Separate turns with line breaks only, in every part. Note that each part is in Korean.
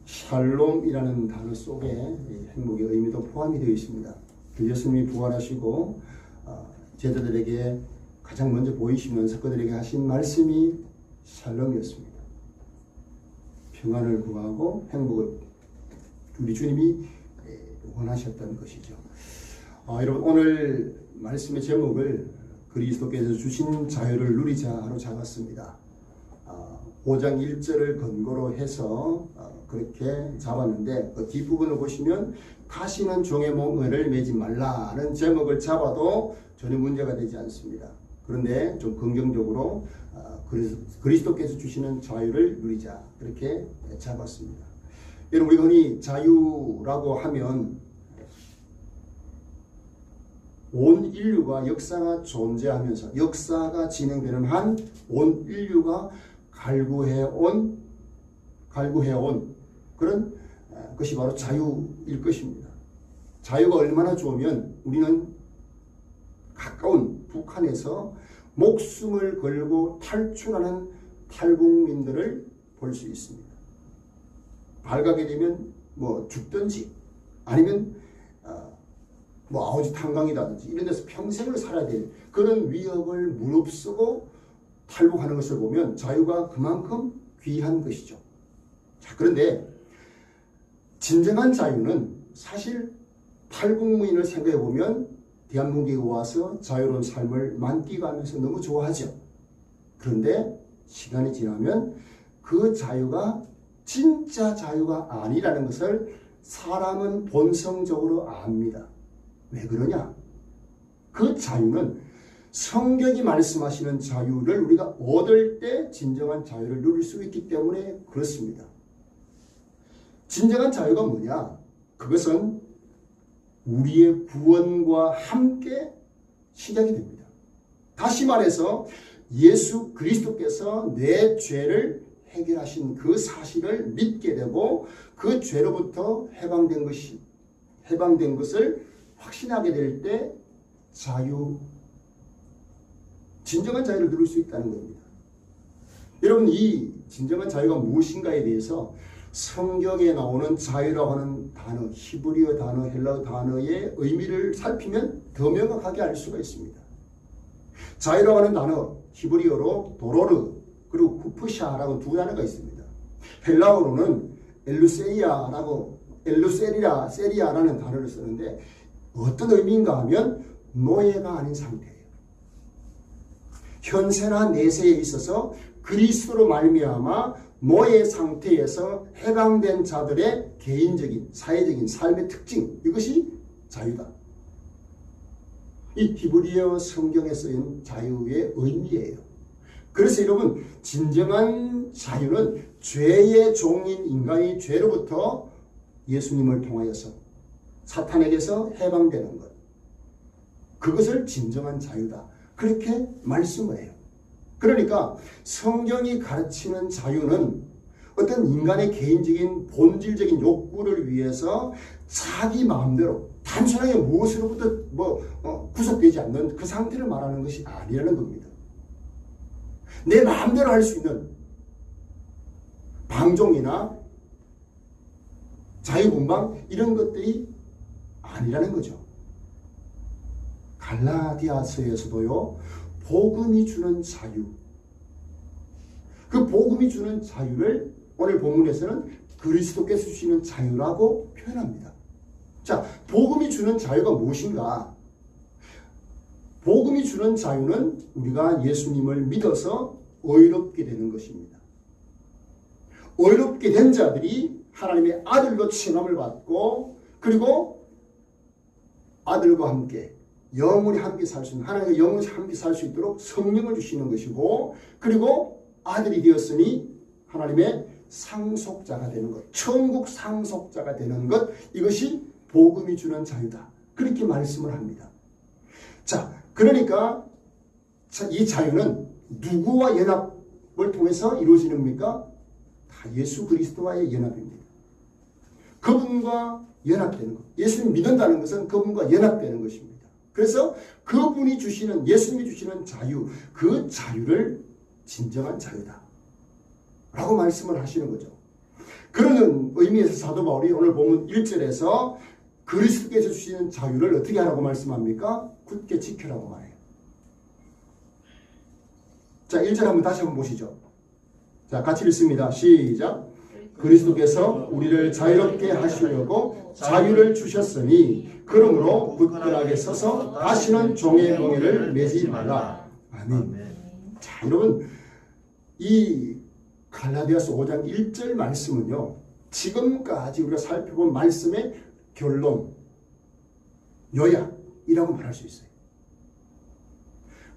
샬롬이라는 단어 속에 행복의 의미도 포함이 되어 있습니다. 예수님이 부활하시고 제자들에게 가장 먼저 보이시면서 그들에게 하신 말씀이 샬롬이었습니다. 평안을 구하고 행복을 우리 주님이 원하셨다는 것이죠. 여러분, 오늘 말씀의 제목을 그리스도께서 주신 자유를 누리자로 잡았습니다. 5장 1절을 근거로 해서 그렇게 잡았는데 그 뒷부분을 보시면 다시는 종의 몽을 매지 말라는 제목을 잡아도 전혀 문제가 되지 않습니다. 그런데 좀 긍정적으로 그리스도께서 주시는 자유를 누리자 그렇게 잡았습니다. 여러분, 우리가 흔히 자유라고 하면 온 인류가 역사가 존재하면서 역사가 진행되는 한 온 인류가 갈구해온 그런 것이 바로 자유일 것입니다. 자유가 얼마나 좋으면 우리는 가까운 북한에서 목숨을 걸고 탈출하는 탈북민들을 볼 수 있습니다. 발각이 되면 죽든지 아니면 아우지 탄광이라든지 이런 데서 평생을 살아야 될 그런 위협을 무릅쓰고 탈북하는 것을 보면 자유가 그만큼 귀한 것이죠. 자, 그런데 진정한 자유는 사실 탈북민을 생각해 보면 대한민국에 와서 자유로운 삶을 만끽하면서 너무 좋아하죠. 그런데 시간이 지나면 그 자유가 진짜 자유가 아니라는 것을 사람은 본성적으로 압니다. 왜 그러냐? 그 자유는 성경이 말씀하시는 자유를 우리가 얻을 때 진정한 자유를 누릴 수 있기 때문에 그렇습니다. 진정한 자유가 뭐냐? 그것은 우리의 구원과 함께 시작이 됩니다. 다시 말해서 예수 그리스도께서 내 죄를 해결하신 그 사실을 믿게 되고 그 죄로부터 해방된 것을 확신하게 될 때 진정한 자유를 누릴 수 있다는 겁니다. 여러분, 이 진정한 자유가 무엇인가에 대해서 성경에 나오는 자유라고 하는 단어, 히브리어 단어, 헬라어 단어의 의미를 살피면 더 명확하게 알 수가 있습니다. 자유라고 하는 단어, 히브리어로 도로르 그리고 쿠프샤라고 두 단어가 있습니다. 헬라어로는 세리아라는 단어를 쓰는데 어떤 의미인가 하면 노예가 아닌 상태예요. 현세나 내세에 있어서 그리스도로 말미암아 노예 상태에서 해방된 자들의 개인적인 사회적인 삶의 특징, 이것이 자유다. 이 히브리어 성경에 쓰인 자유의 의미예요. 그래서 여러분, 진정한 자유는 죄의 종인 인간이 죄로부터 예수님을 통하여서 사탄에게서 해방되는 것, 그것을 진정한 자유다 그렇게 말씀을 해요. 그러니까 성경이 가르치는 자유는 어떤 인간의 개인적인 본질적인 욕구를 위해서 자기 마음대로 단순하게 무엇으로부터 구속되지 않는 그 상태를 말하는 것이 아니라는 겁니다. 내 마음대로 할 수 있는 방종이나 자유분방 이런 것들이 아니라는 거죠. 갈라디아서에서도요, 복음이 주는 자유, 그 복음이 주는 자유를 오늘 본문에서는 그리스도께서 주시는 자유라고 표현합니다. 자, 복음이 주는 자유가 무엇인가? 복음이 주는 자유는 우리가 예수님을 믿어서 의롭게 되는 것입니다. 의롭게 된 자들이 하나님의 아들로 칭함을 받고, 그리고 아들과 함께 영원히 함께 살 수 있는, 하나님과 영원히 함께 살 수 있도록 성령을 주시는 것이고, 그리고 아들이 되었으니 하나님의 상속자가 되는 것, 천국 상속자가 되는 것, 이것이 복음이 주는 자유다 그렇게 말씀을 합니다. 자, 그러니까 이 자유는 누구와 연합을 통해서 이루어지는 겁니까? 다 예수 그리스도와의 연합입니다. 그분과 연합되는 것, 예수님 믿는다는 것은 그분과 연합되는 것입니다. 그래서 그분이 주시는, 예수님이 주시는 자유, 그 자유를 진정한 자유다 라고 말씀을 하시는 거죠. 그런 의미에서 사도 바울이 오늘 보면 1절에서 그리스도께서 주시는 자유를 어떻게 하라고 말씀합니까? 굳게 지켜라고 말해요. 자, 1절 한번 다시 한번 보시죠. 자, 같이 읽습니다. 시작. 그리스도께서 우리를 자유롭게 하시려고 자유를 주셨으니 그러므로 굳건하게 서서 다시는 종의 멍에를 매지 말라. 아멘. 자, 여러분, 이 갈라디아서 5장 1절 말씀은요, 지금까지 우리가 살펴본 말씀의 결론, 요약이라고 말할 수 있어요.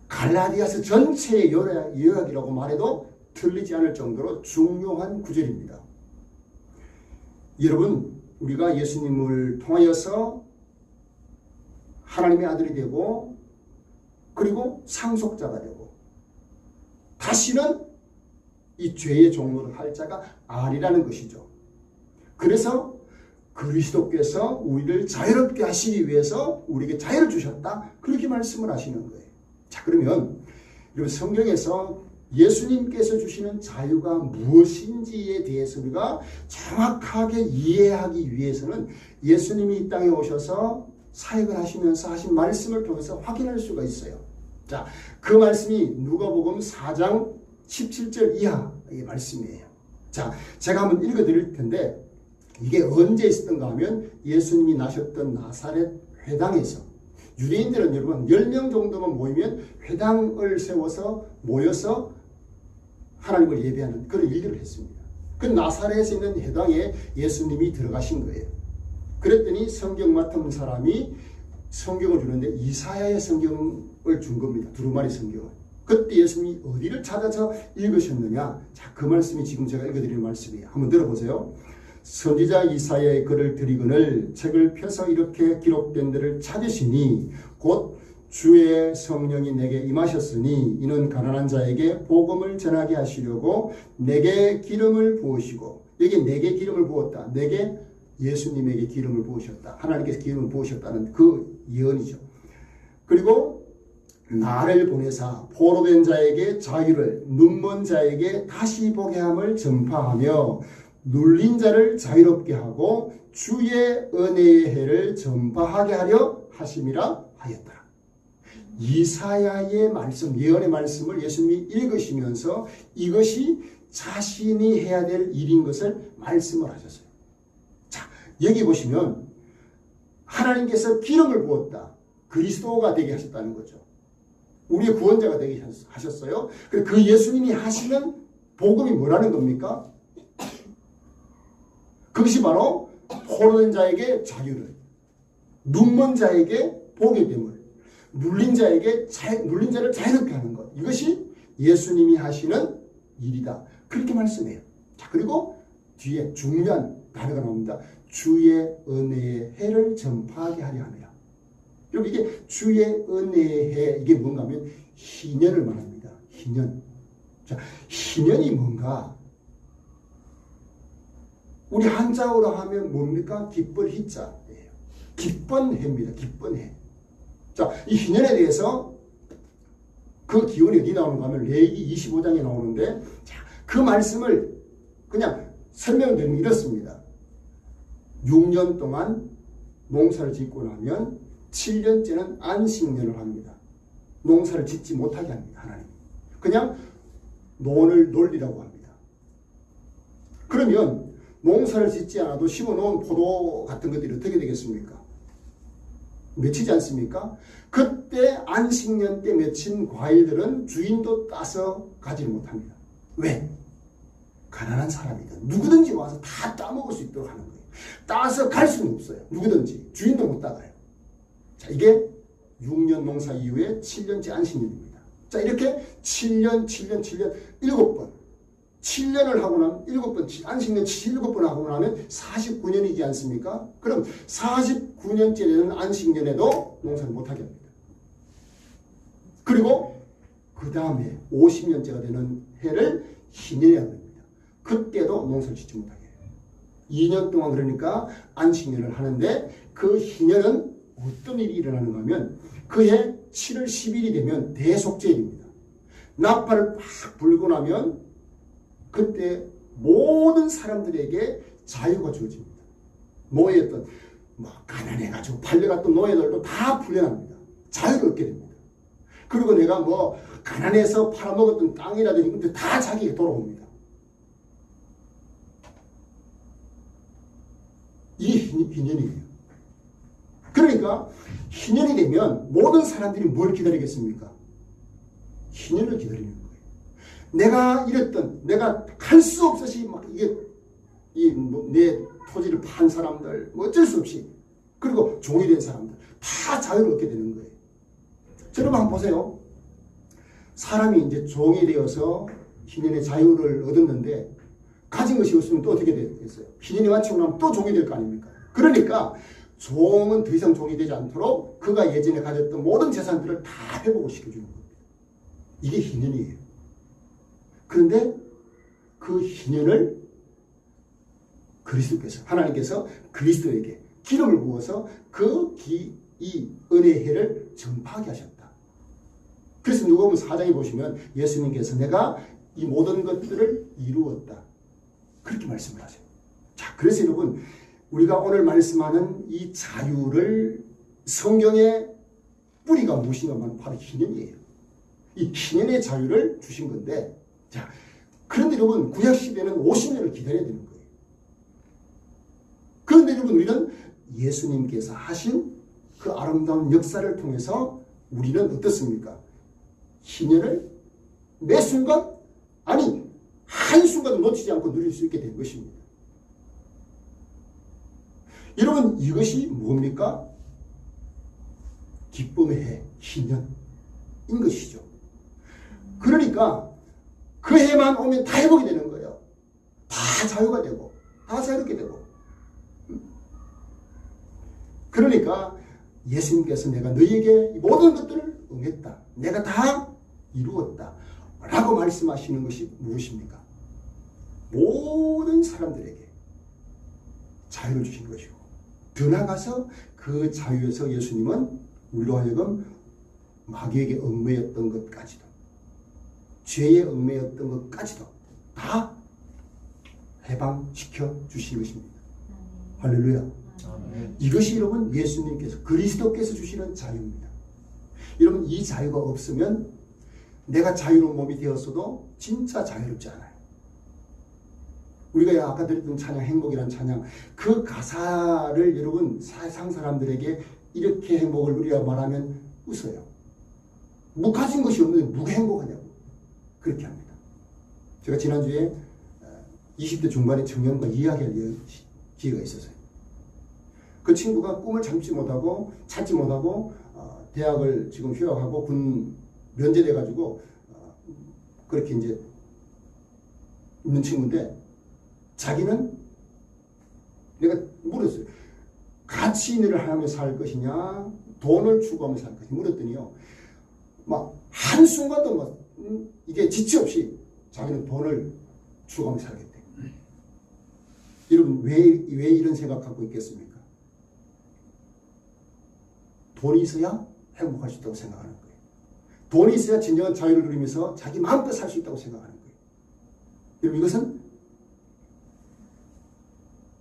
갈라디아서 전체의 요약이라고 말해도 틀리지 않을 정도로 중요한 구절입니다. 여러분, 우리가 예수님을 통하여서 하나님의 아들이 되고 그리고 상속자가 되고 다시는 이 죄의 종로를 할 자가 아니라는 것이죠. 그래서 그리스도께서 우리를 자유롭게 하시기 위해서 우리에게 자유를 주셨다. 그렇게 말씀을 하시는 거예요. 자, 그러면 여러분, 성경에서 예수님께서 주시는 자유가 무엇인지에 대해서 우리가 정확하게 이해하기 위해서는 예수님이 이 땅에 오셔서 사역을 하시면서 하신 말씀을 통해서 확인할 수가 있어요. 자, 그 말씀이 누가복음 4장 17절 이하의 말씀이에요. 자, 제가 한번 읽어드릴 텐데 이게 언제 있었던가 하면 예수님이 나셨던 나사렛 회당에서 유대인들은 여러분 10명 정도만 모이면 회당을 세워서 모여서 하나님을 예배하는 그런 일들을 했습니다. 그 나사렛에 있는 회당에 예수님이 들어가신 거예요. 그랬더니 성경 맡은 사람이 성경을 주는데 이사야의 성경을 준 겁니다. 두루마리 성경을. 그때 예수님이 어디를 찾아서 읽으셨느냐? 자, 그 말씀이 지금 제가 읽어드리는 말씀이에요. 한번 들어보세요. 선지자 이사야의 글을 드리거늘 책을 펴서 이렇게 기록된 데를 찾으시니 곧 주의 성령이 내게 임하셨으니 이는 가난한 자에게 복음을 전하게 하시려고 내게 기름을 부으시고, 여기 내게 기름을 부었다. 내게 예수님에게 기름을 부으셨다. 하나님께서 기름을 부으셨다는 그 예언이죠. 그리고 나를 보내사 포로된 자에게 자유를, 눈먼 자에게 다시 보게 함을 전파하며 눌린 자를 자유롭게 하고 주의 은혜의 해를 전파하게 하려 하심이라 하였더라. 이사야의 말씀, 예언의 말씀을 예수님이 읽으시면서 이것이 자신이 해야 될 일인 것을 말씀을 하셨어요. 자, 여기 보시면 하나님께서 기름을 부었다. 그리스도가 되게 하셨다는 거죠. 우리의 구원자가 되게 하셨어요. 그 예수님이 하시는 복음이 뭐라는 겁니까? 그것이 바로 포로된 자에게 자유를, 눈먼 자에게 보게 됨을, 눌린 자를 자유롭게 하는 것. 이것이 예수님이 하시는 일이다. 그렇게 말씀해요. 자, 그리고 뒤에 중요한 단어가 나옵니다. 주의 은혜의 해를 전파하게 하려 함이라. 여러분, 이게 주의 은혜의 해, 이게 뭔가 하면 희년을 말합니다. 희년. 자, 희년이 뭔가? 우리 한자어로 하면 뭡니까? 기쁜 희자예요. 기쁜 해입니다. 기쁜 해. 자, 이 희년에 대해서 그 기원이 어디 나오는가 하면 레위기 25장에 나오는데, 자, 그 말씀을 그냥 설명드리면 이렇습니다. 6년 동안 농사를 짓고 나면 7년째는 안식년을 합니다. 농사를 짓지 못하게 합니다. 하나님. 그냥 논을 놀리라고 합니다. 그러면 농사를 짓지 않아도 심어놓은 포도 같은 것들이 어떻게 되겠습니까? 맺히지 않습니까? 그때 안식년 때 맺힌 과일들은 주인도 따서 가지 못합니다. 왜? 가난한 사람이든 누구든지 와서 다 따먹을 수 있도록 하는 거예요. 따서 갈 수는 없어요. 누구든지. 주인도 못 따가요. 자, 이게 6년 농사 이후에 7년째 안식년입니다. 자, 이렇게 7년, 7번. 7년을 하고 나면 7번, 안식년 7번 하고 나면 49년이지 않습니까? 그럼 49년째 되는 안식년에도 농사를 못하게 합니다. 그리고 그 다음에 50년째가 되는 해를 희년이라고 합니다. 그때도 농사를 짓지 못하게 해요. 2년 동안 그러니까 안식년을 하는데 그 희년은 어떤 일이 일어나는가 하면 그해 7월 10일이 되면 대속제일입니다. 나팔을 팍 불고 나면 그때 모든 사람들에게 자유가 주어집니다. 노예였던 가난해가지고 팔려갔던 노예들도 다 풀려납니다. 자유를 얻게 됩니다. 그리고 내가 가난해서 팔아먹었던 땅이라든지 근데 다 자기에게 돌아옵니다. 이게 희년이에요. 그러니까 희년이 되면 모든 사람들이 뭘 기다리겠습니까? 희년을 기다리는 거예요. 내가 이랬던, 내가 할 수 없이 내 토지를 판 사람들, 어쩔 수 없이, 그리고 종이 된 사람들, 다 자유를 얻게 되는 거예요. 여러분 한번 보세요. 사람이 이제 종이 되어서 희년의 자유를 얻었는데, 가진 것이 없으면 또 어떻게 되겠어요? 희년이 마치고 나면 또 종이 될 거 아닙니까? 그러니까, 종은 더 이상 종이 되지 않도록 그가 예전에 가졌던 모든 재산들을 다 회복을 시켜주는 겁니다. 이게 희년이에요. 그런데 그 희년을 그리스도께서, 하나님께서 그리스도에게 기름을 부어서 이 은혜의 해를 전파하게 하셨다. 그래서 누가복음 4장에 보시면 예수님께서 내가 이 모든 것들을 이루었다. 그렇게 말씀을 하세요. 자, 그래서 여러분, 우리가 오늘 말씀하는 이 자유를 성경의 뿌리가 무엇인가 하면 바로 희년이에요. 이 희년의 자유를 주신 건데, 자, 그런데 여러분, 구약시대는 50년을 기다려야 되는 거예요. 그런데 여러분, 우리는 예수님께서 하신 그 아름다운 역사를 통해서 우리는 어떻습니까? 희년을 매 순간, 아니, 한순간도 놓치지 않고 누릴 수 있게 된 것입니다. 여러분, 이것이 뭡니까? 기쁨의 해, 희년인 것이죠. 그러니까 그 해만 오면 다 회복이 되는 거예요. 다 자유가 되고, 다 자유롭게 되고. 그러니까 예수님께서 내가 너희에게 모든 것들을 응했다. 내가 다 이루었다. 라고 말씀하시는 것이 무엇입니까? 모든 사람들에게 자유를 주신 것이고, 더 나아가서 그 자유에서 예수님은 우리로 하여금 마귀에게 얽매였던 것까지도, 죄에 얽매였던 것까지도 다 해방시켜 주신 것입니다. 할렐루야. 이것이 여러분 예수님께서, 그리스도께서 주시는 자유입니다. 여러분, 이 자유가 없으면 내가 자유로운 몸이 되었어도 진짜 자유롭지 않아요. 우리가 아까 들었던 찬양, 행복이라는 찬양, 그 가사를 여러분 세상 사람들에게 이렇게 행복을 누리라 말하면 웃어요. 가진 것이 없는데 누가 행복하냐고 그렇게 합니다. 제가 지난주에 20대 중반의 청년과 이야기할 기회가 있었어요. 그 친구가 꿈을 찾지 못하고 대학을 지금 휴학하고 군 면제돼가지고 그렇게 이제 있는 친구인데, 자기는, 내가 물었어요. 가치인을 하며 살 것이냐, 돈을 추구하며 살 것이냐 물었더니요, 한순간도 이게 지체 없이 자기는 돈을 추구하며 살겠대. 여러분, 왜 이런 생각 갖고 있겠습니까? 돈이 있어야 행복할 수 있다고 생각하는 거예요. 돈이 있어야 진정한 자유를 누리면서 자기 마음껏 살 수 있다고 생각하는 거예요. 여러분, 이것은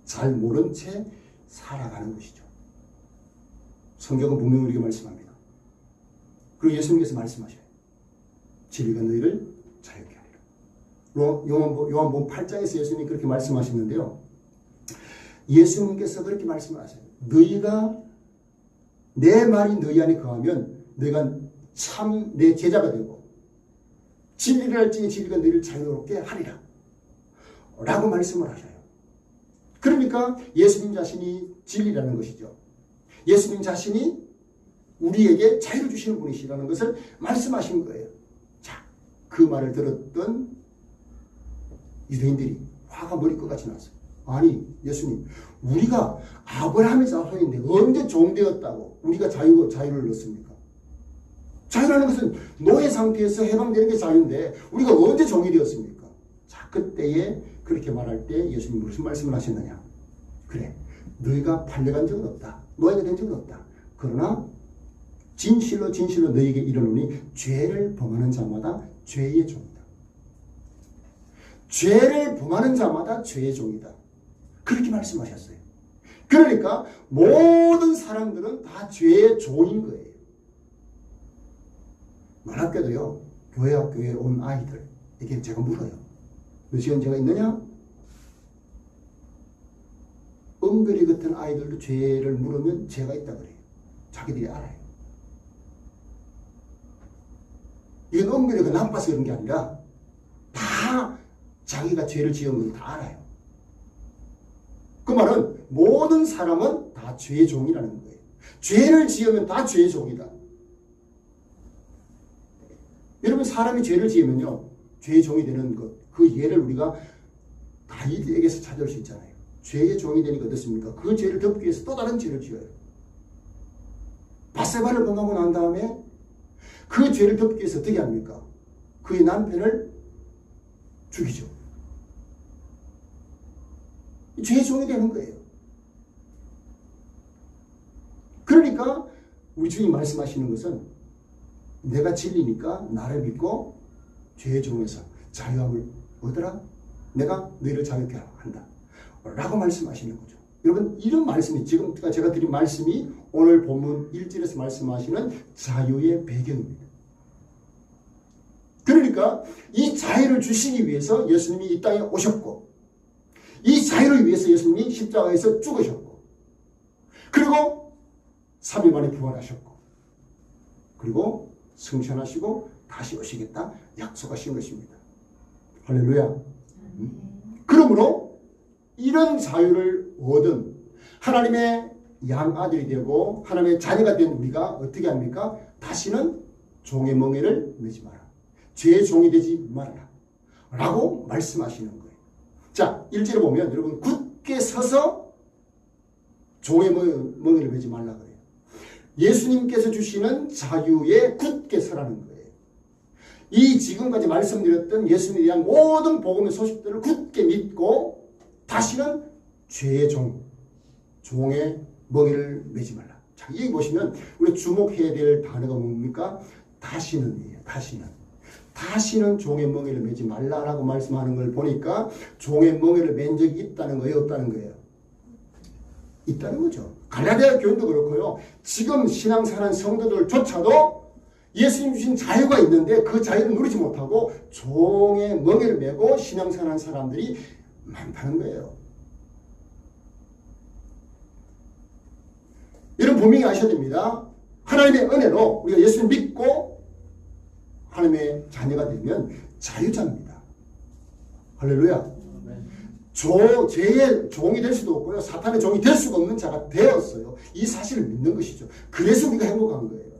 잘 모른 채 살아가는 것이죠. 성경은 분명히 우리에게 말씀합니다. 그리고 예수님께서 말씀하셔요. 진리가 너희를 자유케 하리라. 요한복음 8장에서 예수님이 그렇게 말씀하시는데요. 예수님께서 그렇게 말씀을 하세요. 너희가 내 말이 너희 안에 거하면 너희가 참 내 제자가 되고, 진리를 알지니 진리가 너희를 자유롭게 하리라 라고 말씀을 하셔요. 그러니까 예수님 자신이 진리라는 것이죠. 예수님 자신이 우리에게 자유를 주시는 분이시라는 것을 말씀하신 거예요. 자, 그 말을 들었던 유대인들이 화가 머리끝까지 났어요. 아니, 예수님, 우리가 아브라함의 자손인데 언제 종되었다고 우리가 자유를 얻습니까? 자유라는 것은 노예 상태에서 해방되는 게 자유인데 우리가 언제 종이 되었습니까? 자, 그때에 그렇게 말할 때 예수님 무슨 말씀을 하셨느냐? 그래, 너희가 팔려간 적은 없다. 노예가 된 적은 없다. 그러나 진실로 너희에게 이르노니 죄를 범하는 자마다 죄의 종이다. 죄를 범하는 자마다 죄의 종이다. 그렇게 말씀하셨어요. 그러니까 모든 사람들은 다 죄의 종인 거예요. 놀랍게도요, 교회 학교에 온 아이들에게 제가 물어요. 너 지금 죄가 있느냐? 은별이 같은 아이들도 죄를 물으면 죄가 있다 그래요. 자기들이 알아요. 이건 은별이가 나빠서 그런 게 아니라 다 자기가 죄를 지은 건 다 알아요. 그 말은 모든 사람은 다 죄의 종이라는 거예요. 죄를 지으면 다 죄의 종이다. 여러분, 사람이 죄를 지으면요, 죄의 종이 되는 것, 그 예를 우리가 다윗에게서 찾을 수 있잖아요. 죄의 종이 되니까 어떻습니까? 그 죄를 덮기 위해서 또 다른 죄를 지어요. 밧세바를 범하고 난 다음에 그 죄를 덮기 위해서 어떻게 합니까? 그의 남편을 죽이죠. 죄의 종이 되는 거예요. 그러니까 우리 주님 말씀하시는 것은 내가 진리니까 나를 믿고 죄의 종에서 자유함을 얻으라. 내가 너희를 자유케 한다. 라고 말씀하시는 거죠. 여러분, 이런 말씀이 지금 제가 드린 말씀이 오늘 본문 1절에서 말씀하시는 자유의 배경입니다. 그러니까 이 자유를 주시기 위해서 예수님이 이 땅에 오셨고, 이 자유를 위해서 예수님이 십자가에서 죽으셨고, 그리고 3일 만에 부활하셨고, 그리고 승천하시고 다시 오시겠다 약속하신 것입니다. 할렐루야. 그러므로 이런 자유를 얻은 하나님의 양아들이 되고 하나님의 자녀가 된 우리가 어떻게 합니까? 다시는 종의 멍에를 매지 마라. 죄의 종이 되지 말아라. 라고 말씀하시는 거예요. 자, 1절에 보면 여러분, 굳게 서서 종의 멍에를 매지 말라 그래요. 예수님께서 주시는 자유에 굳게 서라는 거예요. 이 지금까지 말씀드렸던 예수님에 대한 모든 복음의 소식들을 굳게 믿고 다시는 죄의 종의 멍에를 매지 말라. 자, 여기 보시면 우리 주목해야 될 단어가 뭡니까? 다시는이에요. 다시는 종의 멍에를 매지 말라라고 말씀하는 걸 보니까 종의 멍에를 맨 적이 있다는 거예요, 없다는 거예요? 있다는 거죠. 갈라디아 교인도 그렇고요. 지금 신앙생활하는 성도들조차도 예수님 주신 자유가 있는데 그 자유를 누리지 못하고 종의 멍에를 메고 신앙생활하는 사람들이 많다는 거예요. 이런 분명히 아셔야 됩니다. 하나님의 은혜로 우리가 예수를 믿고 하나님의 자녀가 되면 자유자입니다. 할렐루야. 죄의 종이 될 수도 없고요. 사탄의 종이 될 수가 없는 자가 되었어요. 이 사실을 믿는 것이죠. 그래서 우리가 행복한 거예요.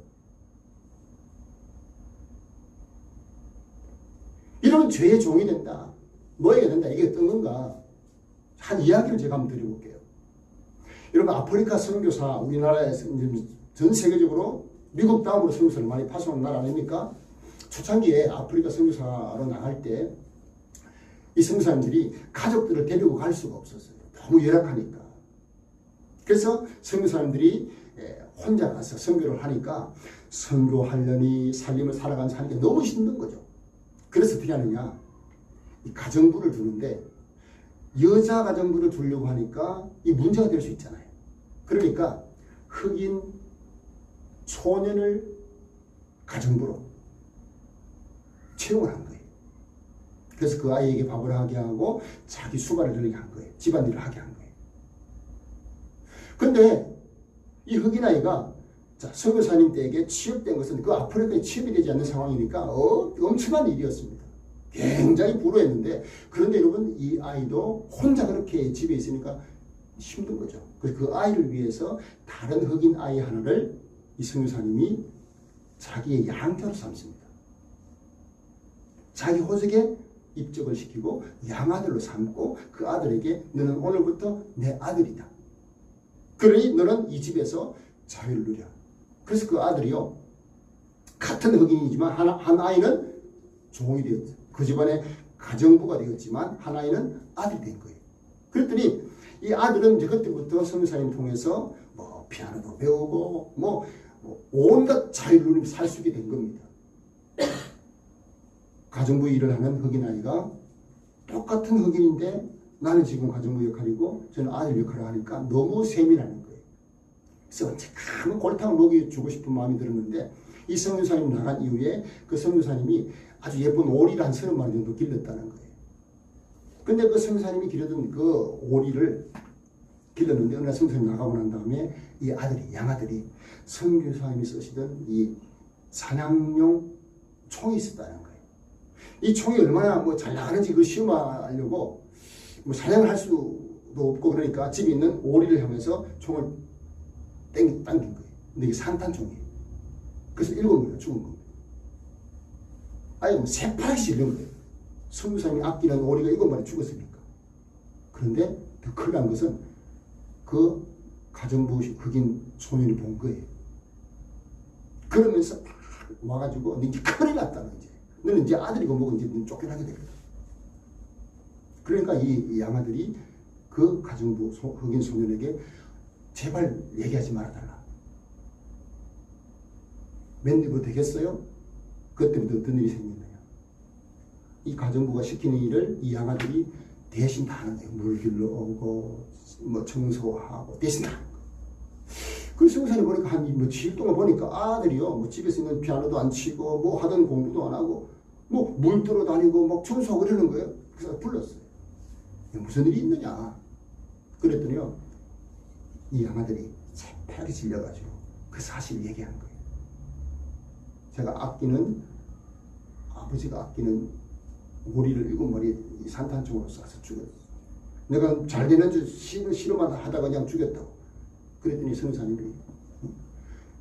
이러면 죄의 종이 된다. 뭐에게 된다. 이게 어떤 건가. 한 이야기를 제가 한번 드려볼게요. 여러분, 아프리카 선교사, 우리나라에서 전 세계적으로 미국 다음으로 선교사를 많이 파송하는 나라 아닙니까? 초창기에 아프리카 선교사로 나갈 때 이 선교사님들이 가족들을 데리고 갈 수가 없었어요. 너무 열악하니까. 그래서 선교사님들이 혼자 가서 선교를 하니까 선교하려니 살림을 살아가는 사니까 너무 힘든 거죠. 그래서 어떻게 하느냐. 이 가정부를 두는데 여자 가정부를 두려고 하니까 이 문제가 될 수 있잖아요. 그러니까 흑인 소년을 가정부로 채용을 한 거예요. 그래서 그 아이에게 밥을 하게 하고 자기 수발을 들게 한 거예요. 집안일을 하게 한 거예요. 그런데 이 흑인 아이가 선교사님 댁에 취업된 것은 그 아프리카에 취업이 되지 않는 상황이니까 엄청난 일이었습니다. 굉장히 불우했는데, 그런데 여러분, 이 아이도 혼자 그렇게 집에 있으니까 힘든 거죠. 그래서 그 아이를 위해서 다른 흑인 아이 하나를 이 선교사님이 자기의 양자로 삼습니다. 자기 호적에 입적을 시키고 양아들로 삼고 그 아들에게 너는 오늘부터 내 아들이다. 그러니 너는 이 집에서 자유를 누려. 그래서 그 아들이요, 같은 흑인이지만 한 아이는 종이 되었죠. 그 집안의 가정부가 되었지만 한 아이는 아들이 된 거예요. 그랬더니 이 아들은 이제 그때부터 선교사님 통해서 뭐 피아노도 배우고 뭐 온갖 자유를 누리며 살 수 있게 된 겁니다. 가정부 일을 하는 흑인 아이가 똑같은 흑인인데 나는 지금 가정부 역할이고 저는 아들 역할을 하니까 너무 세밀하는 거예요. 그래서 언제까지 골탕을 먹여주고 싶은 마음이 들었는데 이 선교사님 나간 이후에 그 선교사님이 아주 예쁜 오리를 한 30마리 정도 길렀다는 거예요. 근데 그 선교사님이 기르던 그 오리를 길렀는데 어느 날 선교사님이 나가고 난 다음에 이 아들이, 양아들이 선교사님이 쓰시던 이 사냥용 총이 있었다는 거예요. 이 총이 얼마나 뭐 잘 나가는지 그 시험하려고 뭐 사냥을 할 수도 없고 그러니까 집에 있는 오리를 향해서 총을 당긴 거예요. 근데 이게 산탄총이에요. 그래서 7명이 죽은 겁니다. 아예 뭐 새파랗게 일른 거예요. 선교사님이 아끼는 오리가 7마리 죽었으니까. 그런데 더 큰일 난 것은 그 가정부 흑인 소년이 본 거예요. 그러면서 딱 와가지고 이제 큰일 났다는 이제. 너는 이제 아들이고 뭐고 이제 쫓겨나게 되거든. 그러니까 이 양아들이 그 가정부 흑인 소년에게 제발 얘기하지 말아달라. 맨디부 되겠어요? 그때부터 어떤 일이 생겼느냐. 이 가정부가 시키는 일을 이 양아들이 대신 다 하는 거예요. 물 길러 오고 뭐 청소하고 대신 다 하는 거예요. 그래서 선교사님 보니까 한 며칠 동안 보니까 아들이요 뭐 집에서 있는 피아노도 안 치고 뭐 하던 공부도 안 하고 뭐 물 들어 다니고 막 청소하고 이러는 거예요. 그래서 불렀어요. 무슨 일이 있느냐. 그랬더니요 이 양아들이 새파랗게 질려가지고 그 사실을 얘기한 거예요. 제가 아버지가 아끼는 오리를 7마리 산탄총으로 쏴서 죽였어. 내가 잘 되는 줄 실험하다 하다가 그냥 죽였다고. 그랬더니 선교사님이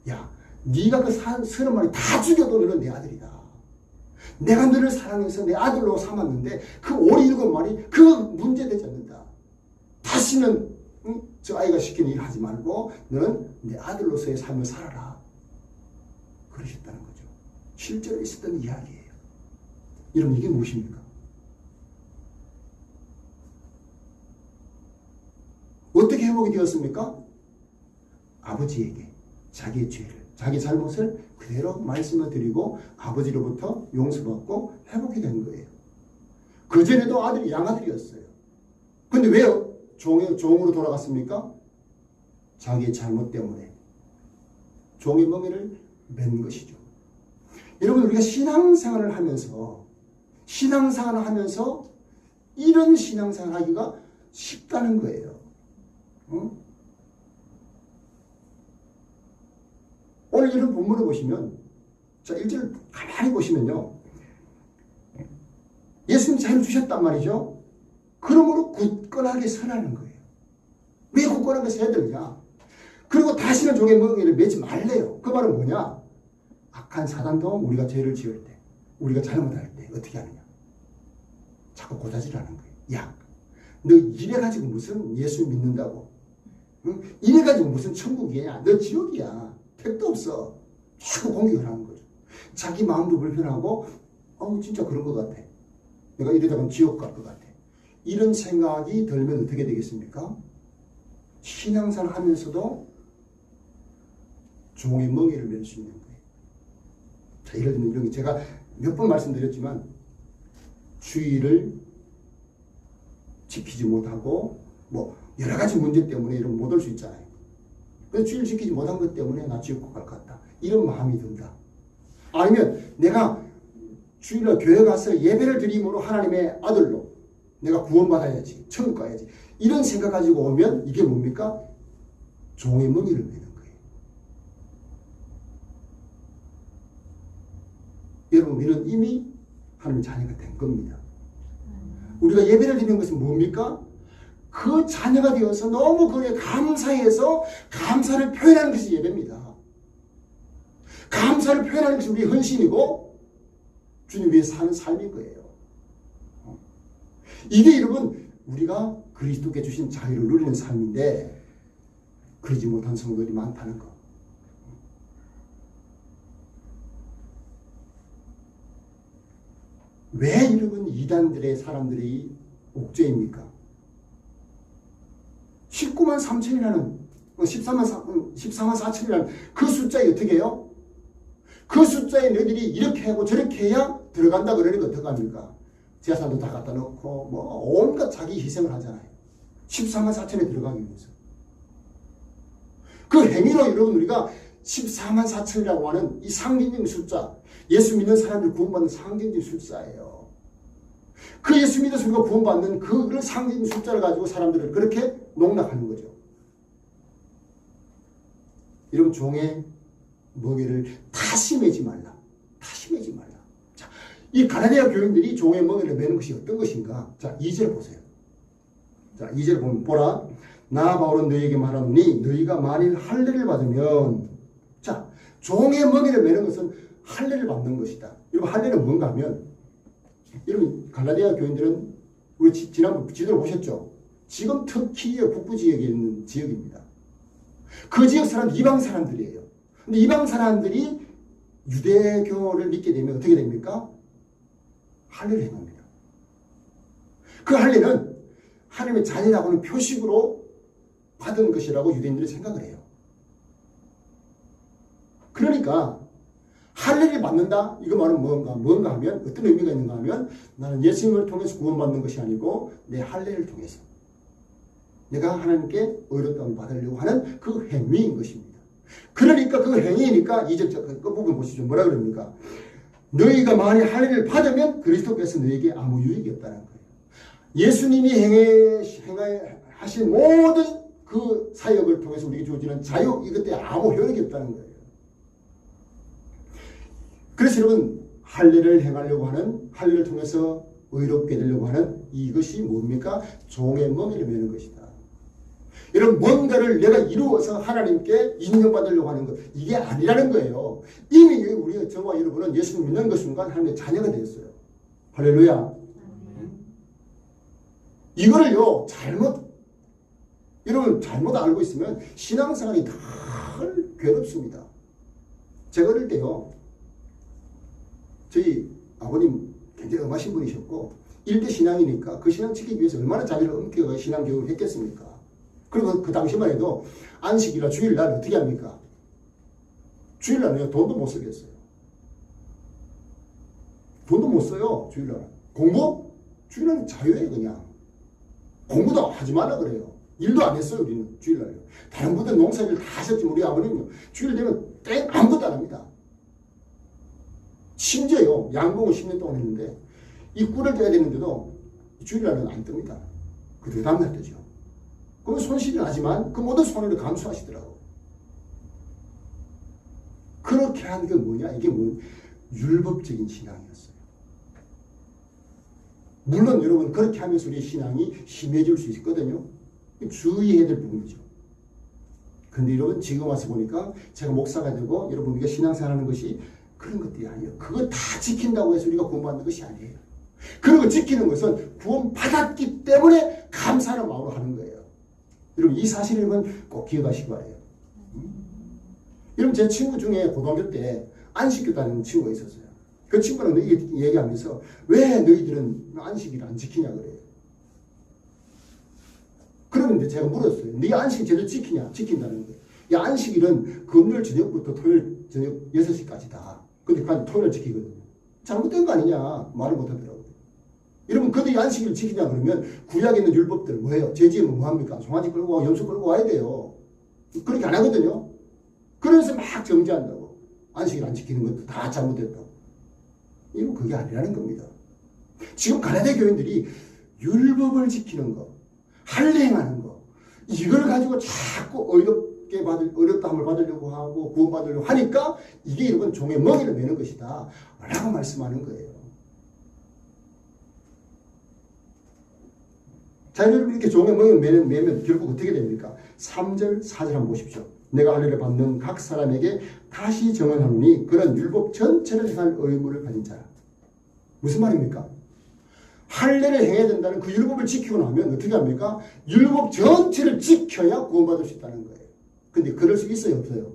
야 네가 그 30마리 다 죽여도 너는 내 아들이다. 내가 너를 사랑해서 내 아들로 삼았는데 그 오리 7마리 그 문제되지 않는다. 다시는 저 아이가 시키는 일 하지 말고 너는 내 아들로서의 삶을 살아라. 그러셨다는 거죠. 실제로 있었던 이야기예요. 여러분 이게 무엇입니까? 어떻게 회복이 되었습니까? 아버지에게 자기의 죄를, 자기 잘못을 그대로 말씀을 드리고 아버지로부터 용서받고 회복이 된 거예요. 그전에도 아들이 양아들이었어요. 근데 왜 종으로 돌아갔습니까? 자기의 잘못 때문에 종의 멍에를 맨 것이죠. 여러분 우리가 신앙생활을 하면서 이런 신앙생활을 하기가 쉽다는 거예요. 오늘 이런 본문을 보시면 자 1절 가만히 보시면요. 예수님 자유를 주셨단 말이죠. 그러므로 굳건하게 서라는 거예요. 왜 굳건하게 서야 되느냐. 그리고 다시는 종의 멍에를 매지 말래요. 그 말은 뭐냐. 악한 사단도 우리가 죄를 지을 때 우리가 잘못할 때 어떻게 하느냐. 자꾸 고자질하는 거예요. 야 너 이래가지고 무슨 예수 믿는다고 응? 이래가지고 무슨 천국이야. 너 지옥이야. 택도 없어. 자꾸 공격을 하는 거죠. 자기 마음도 불편하고 진짜 그런 것 같아. 내가 이러다가 지옥 갈 것 같아. 이런 생각이 들면 어떻게 되겠습니까? 신앙생활 하면서도 종의 멍에를 맬 수 있는 거예요. 자, 예를 들면 이런 게 제가 몇 번 말씀드렸지만 주의를 지키지 못하고 뭐 여러 가지 문제 때문에 이런 못 올 수 있잖아요. 그래서 주의를 지키지 못한 것 때문에 나 지옥 갈 것 같다. 이런 마음이 든다. 아니면 내가 주일날 교회 가서 예배를 드림으로 하나님의 아들로 내가 구원받아야지. 천국 가야지. 이런 생각 가지고 오면 이게 뭡니까? 종의 멍에를 매는 거예요. 여러분 우리는 이미 하나님의 자녀가 된 겁니다. 우리가 예배를 드리는 것은 뭡니까? 그 자녀가 되어서 너무 그에 감사해서 감사를 표현하는 것이 예배입니다. 감사를 표현하는 것이 우리의 헌신이고 주님 위해 사는 삶인 거예요. 이게 여러분 우리가 그리스도께 주신 자유를 누리는 삶인데 그러지 못한 성도들이 많다는 거. 왜 이런 이단들의 사람들이 옥죄입니까? 19만 3천이라는 14만 4천이라는 그 숫자에 어떻게 해요? 그 숫자에 너희들이 이렇게 하고 저렇게 해야 들어간다 그러니까 어떡합니까? 재산도 다 갖다 놓고 뭐 온갖 자기 희생을 하잖아요. 14만 4천에 들어가기 위해서. 그 행위로 여러분 우리가 14만 4천이라고 하는 이 상징적인 숫자, 예수 믿는 사람들 구원받는 상징적인 숫자예요. 그 예수 믿어서 우리가 구원받는 그걸 상징적인 숫자를 가지고 사람들을 그렇게 농락하는 거죠. 여러분 종의 먹이를 다시 매지 말라. 다시 매지 말라. 자, 이 가나니아 교인들이 종의 먹이를 매는 것이 어떤 것인가? 자, 2절 보세요. 자, 2절 보면 보라. 나 바울은 너희에게 말하노니 너희가 만일 할례를 받으면, 자, 종의 먹이를 매는 것은 할례를 받는 것이다. 여러분 할례는 뭔가 하면, 여러분 갈라디아 교인들은 우리 지난번 지도를 보셨죠? 지금 터키의 북부 지역에 있는 지역입니다. 그 지역 사람 이방 사람들이에요. 근데 이방 사람들이 유대교를 믿게 되면 어떻게 됩니까? 할례를 행합니다. 그 할례는 하나님의 자녀라고 하는 표식으로 받은 것이라고 유대인들이 생각을 해요. 그러니까 할례를 받는다? 이거 말은 뭔가 하면 어떤 의미가 있는가 하면 나는 예수님을 통해서 구원받는 것이 아니고 내 할례를 통해서 내가 하나님께 의롭다움을 받으려고 하는 그 행위인 것입니다. 그러니까 그 행위니까 이적 끝부분 보시죠. 뭐라 그럽니까? 너희가 만일 할례를 받으면 그리스도께서 너희에게 아무 유익이 없다는 거예요. 예수님이 행하신 모든 그 사역을 통해서 우리에게 주어지는 자유, 이것에 아무 효력이 없다는 거예요. 그래서 여러분 할례를 행하려고 하는, 할례를 통해서 의롭게 되려고 하는 이것이 뭡니까? 종의 먹이를 매는 것이다. 여러분 뭔가를 내가 이루어서 하나님께 인정받으려고 하는 것, 이게 아니라는 거예요. 이미 우리가 저와 여러분은 예수를 믿는 그 순간 하나님의 자녀가 되었어요. 할렐루야. 이거를요 여러분 잘못 알고 있으면 신앙생활이 늘 괴롭습니다. 제가 어릴 때요, 저희 아버님 굉장히 엄하신 분이셨고 1대 신앙이니까 그 신앙 지키기 위해서 얼마나 자기를 엄격하게 신앙 교육을 했겠습니까? 그리고 그 당시만 해도 안식일이나 주일날 어떻게 합니까? 주일날은 돈도 못 쓰겠어요. 돈도 못 써요. 주일날. 공부? 주일날은 자유예요. 그냥. 공부도 하지 말라 그래요. 일도 안 했어요. 우리는 주일날요. 다른 분들 농사일 다 하셨지만 우리 아버님은 주일 되면 땡 아무것도 안 합니다. 심지어요, 양봉을 10년 동안 했는데 이 꿀을 떼야 되는데도 주일날은 안 뜹니다. 그 다음날 뜨죠. 그러면 손실이 나지만 그 모든 손해를 감수하시더라고. 그렇게 한 게 뭐냐? 이게 율법적인 신앙이었어요. 물론 여러분 그렇게 하면서 우리의 신앙이 심해질 수 있거든요. 주의해야 될 부분이죠. 근데 여러분 지금 와서 보니까 제가 목사가 되고 여러분 우리가 신앙생활하는 것이 그런 것들이 아니에요. 그거 다 지킨다고 해서 우리가 구원받는 것이 아니에요. 그리고 지키는 것은 구원받았기 때문에 감사하는 마음으로 하는 거예요. 여러분 이 사실을 꼭 기억하시기 바라요. 여러분 제 친구 중에 고등학교 때 안식교 다니는 친구가 있었어요. 그 친구랑 얘기하면서 왜 너희들은 안식일을 안 지키냐 그래요. 그러는데 제가 물었어요. 네 안식 제대로 지키냐? 지킨다는 거예요. 이 안식일은 금요일 저녁부터 토요일 저녁 6시까지다. 근데 그냥 토요일 지키거든요. 잘못된 거 아니냐 말을 못하더라고요. 여러분 그들이 안식일을 지키냐 그러면 구약에 있는 율법들 뭐예요? 제지으면 뭐합니까? 송아지 끌고 와, 염소 끌고 와야 돼요. 그렇게 안 하거든요. 그래서 막 정죄한다고. 안식일 안 지키는 것도 다 잘못됐다고. 이건 그게 아니라는 겁니다. 지금 가나대 교인들이 율법을 지키는 거, 할례 행하는 거, 이걸 가지고 자꾸 어렵다함을 받으려고 하고 구원받으려고 하니까 이게 여러분 종의 먹이를 매는 것이다 라고 말씀하는 거예요. 자, 여러분 이렇게 종의 먹이를 매면 결국 어떻게 됩니까? 3절, 4절 한번 보십시오. 내가 할례를 받는 각 사람에게 다시 정언하노니 그런 율법 전체를 행할 의무를 가진 자라. 무슨 말입니까? 할례를 행해야 된다는 그 율법을 지키고 나면 어떻게 합니까? 율법 전체를 지켜야 구원받을 수 있다는 거예요. 근데 그럴 수 있어요? 없어요?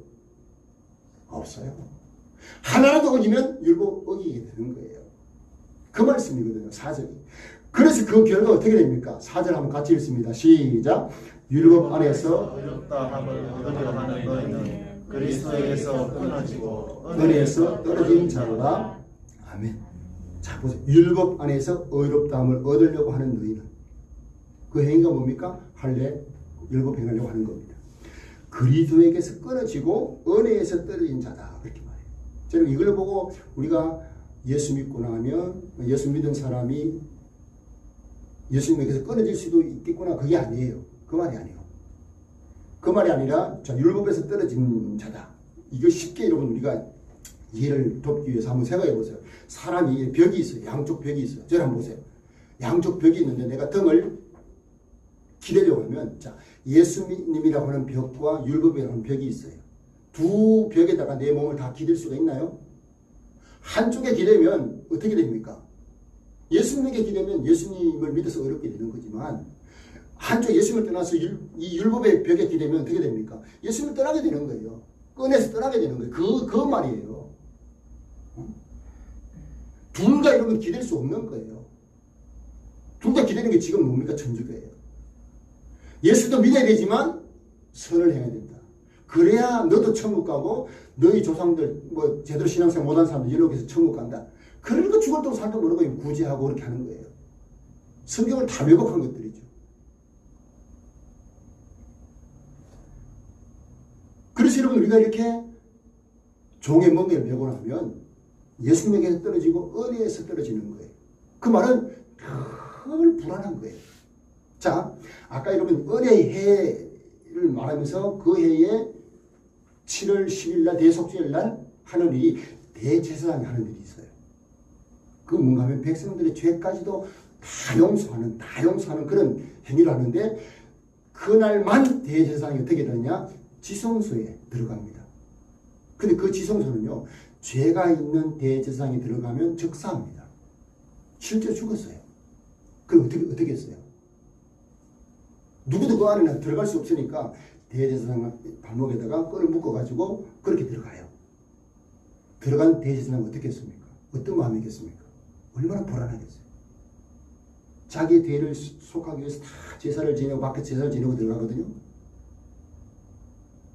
없어요. 하나라도 어기면 율법 어기게 되는 거예요. 그 말씀이거든요. 4절이. 그래서 그 결과 어떻게 됩니까? 4절 한번 같이 읽습니다. 시작. 율법 안에서
의롭다함을 얻으려 하는 너희는 그리스도에서 끊어지고
은혜에서 떨어진 자로다. 아멘. 자, 보세요. 율법 안에서 의롭다함을 얻으려고 하는 너희는 그 행위가 뭡니까? 할례 율법 행하려고 하는 겁니다. 그리스도에게서 끊어지고 은혜에서 떨어진 자다. 그렇게 말해요. 저는 이걸 보고 우리가 예수 믿고 나면 예수 믿은 사람이 예수님에게서 끊어질 수도 있겠구나. 그게 아니에요. 그 말이 아니에요. 그 말이 아니라 자, 율법에서 떨어진 자다. 이거 쉽게 여러분 우리가 이해를 돕기 위해서 한번 생각해 보세요. 사람이 벽이 있어요. 양쪽 벽이 있어요. 저를 한번 보세요. 양쪽 벽이 있는데 내가 등을 기대려고 하면 자, 예수님이라고 하는 벽과 율법이라고 하는 벽이 있어요. 두 벽에다가 내 몸을 다 기댈 수가 있나요? 한쪽에 기대면 어떻게 됩니까? 예수님에게 기대면 예수님을 믿어서 어렵게 되는 거지만 한쪽 예수님을 떠나서 이 율법의 벽에 기대면 어떻게 됩니까? 예수님을 떠나게 되는 거예요. 꺼내서 떠나게 되는 거예요. 그 말이에요. 둘 다 이러면 기댈 수 없는 거예요. 둘 다 기대는 게 지금 뭡니까? 천주교예요. 예수도 믿어야 되지만 선을 행해야 된다. 그래야 너도 천국 가고 너희 조상들 뭐 제대로 신앙생활 못한 사람들 연락해서 천국 간다. 그러니까 죽을 돈 살도 모르고 구제하고 그렇게 하는 거예요. 성경을 다 왜곡한 것들이죠. 그래서 여러분 우리가 이렇게 종의 멍에를 메고 나면 예수님에게서 떨어지고 은혜에서 떨어지는 거예요. 그 말은 늘 불안한 거예요. 자, 아까 여러분 은혜의 해를 말하면서 그 해에 7월 10일 날 대속죄일 날 하는 일이 대제사장이 하는 일이 있어요. 그 뭔가 하면 백성들의 죄까지도 다 용서하는 그런 행위를 하는데 그날만 대제사장이 어떻게 되느냐? 지성소에 들어갑니다. 근데 그 지성소는요, 죄가 있는 대제사장이 들어가면 즉사합니다. 실제로 죽었어요. 그럼 어떻게 했어요? 누구도 그 안에는 들어갈 수 없으니까 대제사장 발목에다가 끈을 묶어가지고 그렇게 들어가요. 들어간 대제사장은 어떻게 했습니까? 어떤 마음이겠습니까? 얼마나 불안하겠어요. 자기 대를 속하기 위해서 다 제사를 지내고 밖에 제사를 지내고 들어가거든요.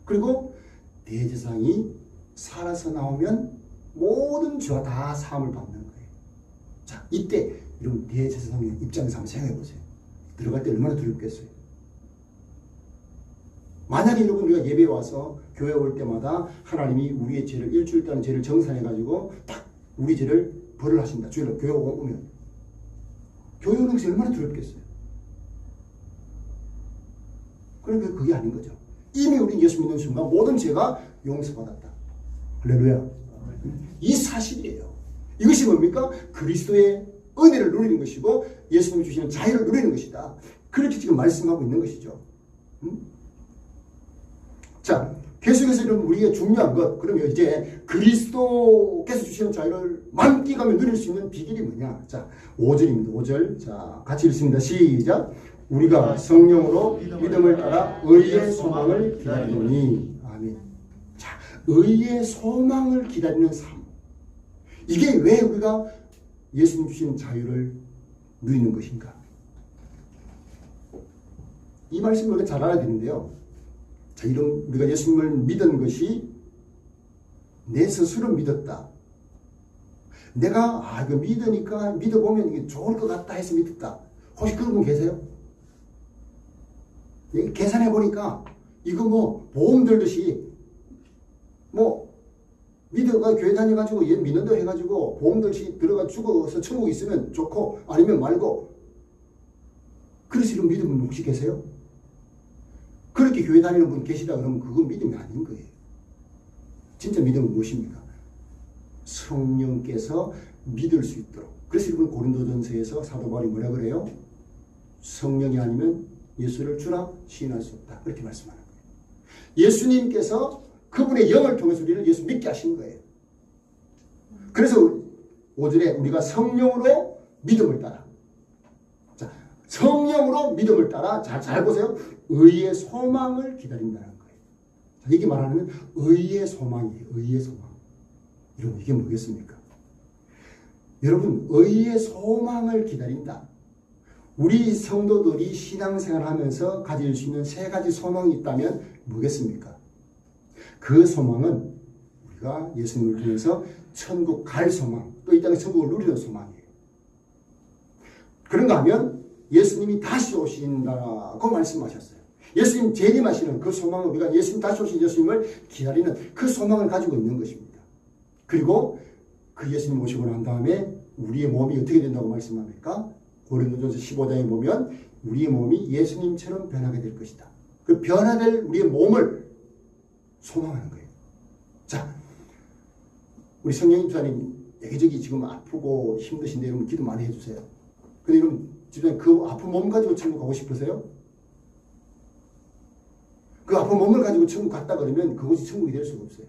그리고 대제사장이 살아서 나오면 모든 죄와 다 사함을 받는 거예요. 자, 이때 여러분 대제사장의 입장에서 한번 생각해 보세요. 들어갈 때 얼마나 두렵겠어요. 만약에 여러분 우리가 예배에 와서 교회 올 때마다 하나님이 우리의 죄를 일주일 동안 죄를 정산해 가지고 딱 우리 죄를 벌을 하신다. 주일날 교회 오면 교회 오는 것이 얼마나 두렵겠어요. 그러니까 그게 아닌 거죠. 이미 우리 예수 믿는 순간 모든 죄가 용서받았다. 할렐루야. 이 사실이에요. 이것이 뭡니까? 그리스도의 은혜를 누리는 것이고 예수님이 주시는 자유를 누리는 것이다. 그렇게 지금 말씀하고 있는 것이죠. 자, 계속해서 여러분 우리가 중요한 것, 그러면 이제 그리스도께서 주시는 자유를 만끽하며 누릴 수 있는 비결이 뭐냐? 자, 5절입니다. 5절. 자, 같이 읽습니다. 시작. 우리가 성령으로 믿음을 따라 의의 소망을 기다리노니. 아멘. 자, 의의 소망을 기다리는 삶. 이게 왜 우리가 예수님 주시는 자유를 누리는 것인가? 이 말씀을 우리가 잘 알아야 되는데요. 자, 이런 우리가 예수님을 믿은 것이 내 스스로 믿었다. 내가 이거 믿으니까 믿어보면 이게 좋을 것 같다 해서 믿었다. 혹시 그런 분 계세요? 계산해 보니까 이거 뭐 보험 들듯이 뭐 믿어가 교회 다녀가지고 얘 믿는다 해가지고 보험 들듯이 들어가 죽어서 천국 있으면 좋고 아니면 말고 그래서 이런 믿음은 혹시 계세요? 그렇게 교회 다니는 분 계시다 그러면 그건 믿음이 아닌 거예요. 진짜 믿음은 무엇입니까? 성령께서 믿을 수 있도록. 그래서 여러분 고린도전서에서 사도 바울이 뭐라 그래요? 성령이 아니면 예수를 주라 시인할 수 없다. 그렇게 말씀하는 거예요. 예수님께서 그분의 영을 통해서 우리를 예수 믿게 하신 거예요. 그래서 5절에 우리가 성령으로 믿음을 따라. 자, 성령으로 믿음을 따라 잘 보세요. 의의 소망을 기다린다는 거예요. 자, 이게 말하는 의의 소망이에요. 의의 소망. 여러분 이게 뭐겠습니까? 여러분 의의 소망을 기다린다. 우리 성도들이 신앙생활 하면서 가질 수 있는 세 가지 소망이 있다면 뭐겠습니까? 그 소망은 우리가 예수님을 통해서 천국 갈 소망, 또 이 땅에 천국을 누리는 소망이에요. 그런가 하면 예수님이 다시 오신다고 말씀하셨어요. 예수님 재림하시는 그 소망을 우리가 예수님 다시 오신 예수님을 기다리는 그 소망을 가지고 있는 것입니다. 그리고 그 예수님 오시고 난 다음에 우리의 몸이 어떻게 된다고 말씀합니까? 고린도전서 15장에 보면 우리의 몸이 예수님처럼 변하게 될 것이다. 그 변화될 우리의 몸을 소망하는 거예요. 자, 우리 성령 집사님 여기저기 지금 아프고 힘드신데 여러분 기도 많이 해주세요. 근데 여러분 집사님 그 아픈 몸 가지고 천국 가고 싶으세요? 그 아픈 몸을 가지고 천국 갔다 그러면 그것이 천국이 될 수가 없어요.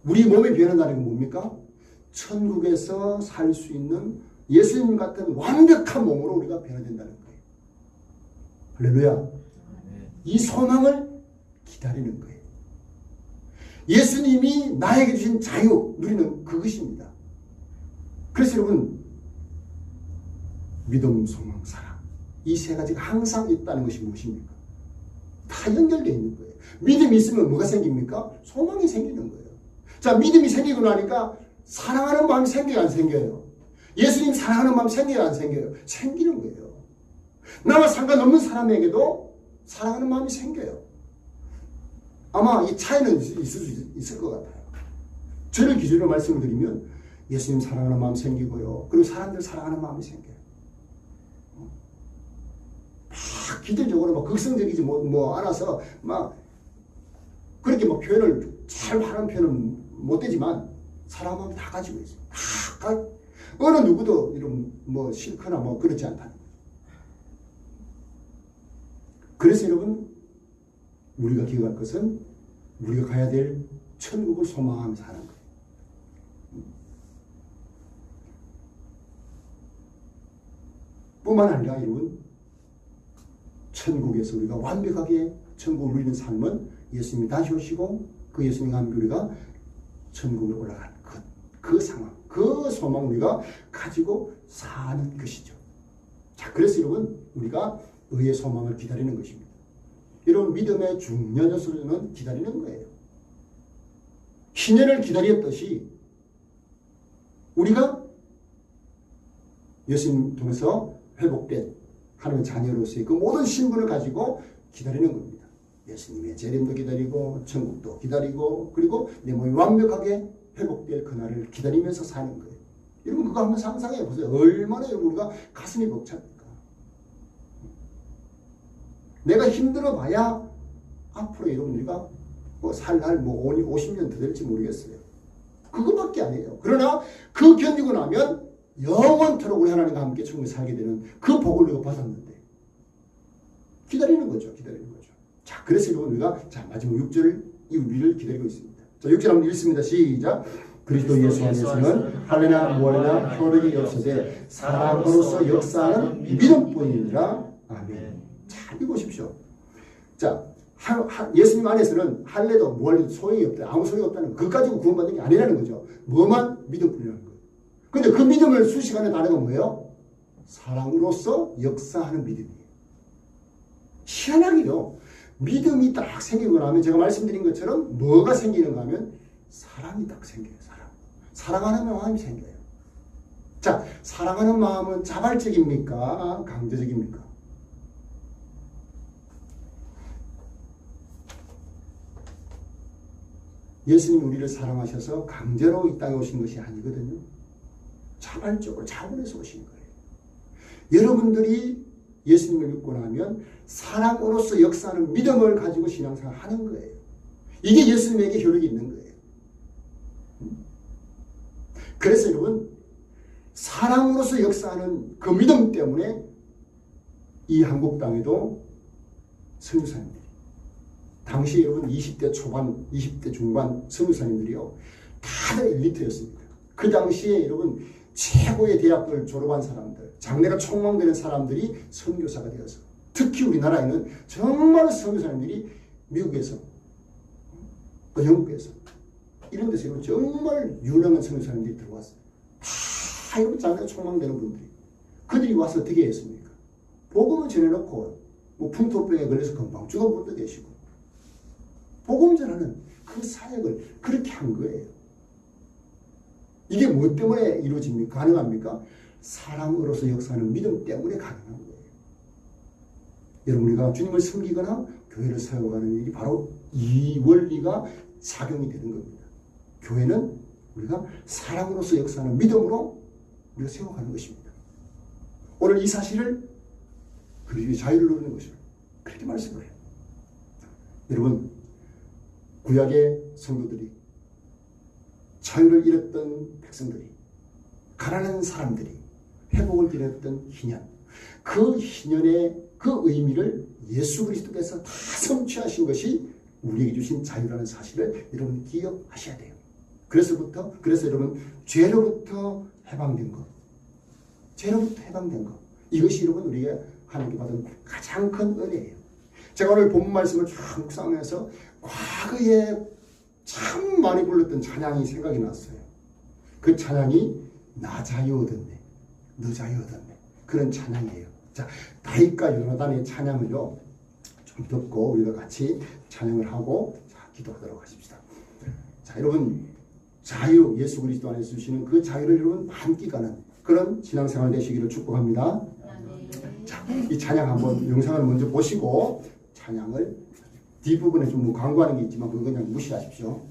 우리 몸이 변한다는 건 뭡니까? 천국에서 살 수 있는 예수님 같은 완벽한 몸으로 우리가 변화된다는 거예요. 할렐루야. 이 소망을 기다리는 거예요. 예수님이 나에게 주신 자유 누리는 그것입니다. 그래서 여러분 믿음, 소망, 사랑 이 세 가지가 항상 있다는 것이 무엇입니까? 다 연결되어 있는 거예요. 믿음이 있으면 뭐가 생깁니까? 소망이 생기는 거예요. 자, 믿음이 생기고 나니까 사랑하는 마음이 생겨요, 안 생겨요? 예수님 사랑하는 마음 생겨요, 안 생겨요? 생기는 거예요. 나와 상관없는 사람에게도 사랑하는 마음이 생겨요. 아마 이 차이는 있을 수 있을 것 같아요. 저를 기준으로 말씀을 드리면 예수님 사랑하는 마음 생기고요. 그리고 사람들 사랑하는 마음이 생겨요. 막 기대적으로 막 극성적이지 않아서 막 그렇게 막 표현을 잘 하는 표현은 못 되지만 사랑하는 마음이 다 가지고 있어요. 다 어느 누구도 이런 뭐 싫거나 뭐 그렇지 않다는 거예요. 그래서 여러분 우리가 기억할 것은 우리가 가야 될 천국을 소망하면서 하는 거예요. 뿐만 아니라 여러분 천국에서 우리가 완벽하게 천국을 누리는 삶은 예수님이 다시 오시고 그 예수님과 함께 우리가 천국에 올라가는 그 상황, 그 소망 우리가 가지고 사는 것이죠. 자, 그래서 여러분 우리가 의의 소망을 기다리는 것입니다. 여러분 믿음의 중요한 요소는 기다리는 거예요. 희년을 기다렸듯이 우리가 예수님 통해서 회복된 하나님의 자녀로서의 그 모든 신분을 가지고 기다리는 겁니다. 예수님의 재림도 기다리고 천국도 기다리고 그리고 내 몸이 완벽하게 회복될 그날을 기다리면서 사는 거예요. 여러분 그거 한번 상상해 보세요. 얼마나 우리가 가슴이 벅찹니까? 내가 힘들어 봐야 앞으로 여러분 우리가 살 날 50년 더 될지 모르겠어요. 그것밖에 아니에요. 그러나 그 견디고 나면 영원토록 우리 하나님과 함께 천국에 살게 되는 그 복을 우리가 받았는데 기다리는 거죠. 기다리는 거죠. 자, 그래서 여러분 우리가 자 마지막 6절 이 우리를 기다리고 있습니다. 자, 6절 한번 읽습니다. 시작. 그리스도 예수 안에서는 할례나 무할례나 효력이 없으되 사랑으로서 역사하는 믿음뿐이니라. 아멘. 잘 읽으십시오. 자, 예수님 안에서는 할례도 무할례도 소용이 없다. 아무 소용이 없다는 거. 그것 가지고 구원받는 게 아니라는 거죠. 뭐만 믿음뿐이라는 거예요. 근데 그 믿음을 수식하는 단어가 뭐예요? 사랑으로서 역사하는 믿음이에요. 희한하게요. 믿음이 딱 생기고 나면 제가 말씀드린 것처럼 뭐가 생기는가 하면 사랑이 딱 생겨요. 사랑하는 마음이 생겨요. 자, 사랑하는 마음은 자발적입니까? 강제적입니까? 예수님 우리를 사랑하셔서 강제로 이 땅에 오신 것이 아니거든요. 자발적으로 자원해서 오신 거예요. 여러분들이 예수님을 믿고 나면 사랑으로서 역사하는 믿음을 가지고 신앙생활을 하는 거예요. 이게 예수님에게 효력이 있는 거예요. 그래서 여러분 사랑으로서 역사하는 그 믿음 때문에 이 한국 땅에도 선교사님들이 당시 여러분 20대 초반, 20대 중반 선교사님들이요 다들 엘리트였습니다. 그 당시에 여러분 최고의 대학을 졸업한 사람들, 장래가 촉망되는 사람들이 선교사가 되어서 특히 우리나라에는 정말 선교사님들이 미국에서 또 영국에서 이런 데서 정말 유능한 선교사님들이 들어왔어요. 다 여러분 장래가 촉망되는 분들이 그들이 와서 어떻게 했습니까? 복음을 전해놓고 뭐 풍토병에 걸려서 금방 죽은 분도 계시고 복음 전하는 그 사역을 그렇게 한 거예요. 이게 뭐 때문에 이루어집니까? 가능합니까? 사랑으로서 역사하는 믿음 때문에 가능한 거예요. 여러분 우리가 주님을 섬기거나 교회를 세워가는 일이 바로 이 원리가 작용이 되는 겁니다. 교회는 우리가 사랑으로서 역사하는 믿음으로 우리가 세워가는 것입니다. 오늘 이 사실을 그리스도의 자유를 누리는 것입니다. 그렇게 말씀을 해요. 여러분 구약의 성도들이 자유를 잃었던 백성들이 가난한 사람들이 회복을 기다렸던 희년 그 희년의 그 의미를 예수 그리스도께서 다 성취하신 것이 우리에게 주신 자유라는 사실을 여러분 기억하셔야 돼요. 그래서 여러분 죄로부터 해방된 것 죄로부터 해방된 것 이것이 여러분 우리가 하나님께 받은 가장 큰 은혜예요. 제가 오늘 본 말씀을 쭉 묵상하면서 과거에 참 많이 불렀던 찬양이 생각이 났어요. 그 찬양이 나 자유 얻었네 너 자유 얻었네 그런 찬양이에요. 자, 다윗과 요나단의 찬양을요 좀 듣고 우리가 같이 찬양을 하고 자, 기도하도록 하십시다. 자, 여러분 자유 예수 그리스도 안에서 주시는 그 자유를 여러분 만끽하는 그런 신앙생활 되시기를 축복합니다. 자, 이 찬양 한번 영상을 먼저 보시고 찬양을 뒷부분에 좀 광고하는 게 있지만 그건 그냥 무시하십시오.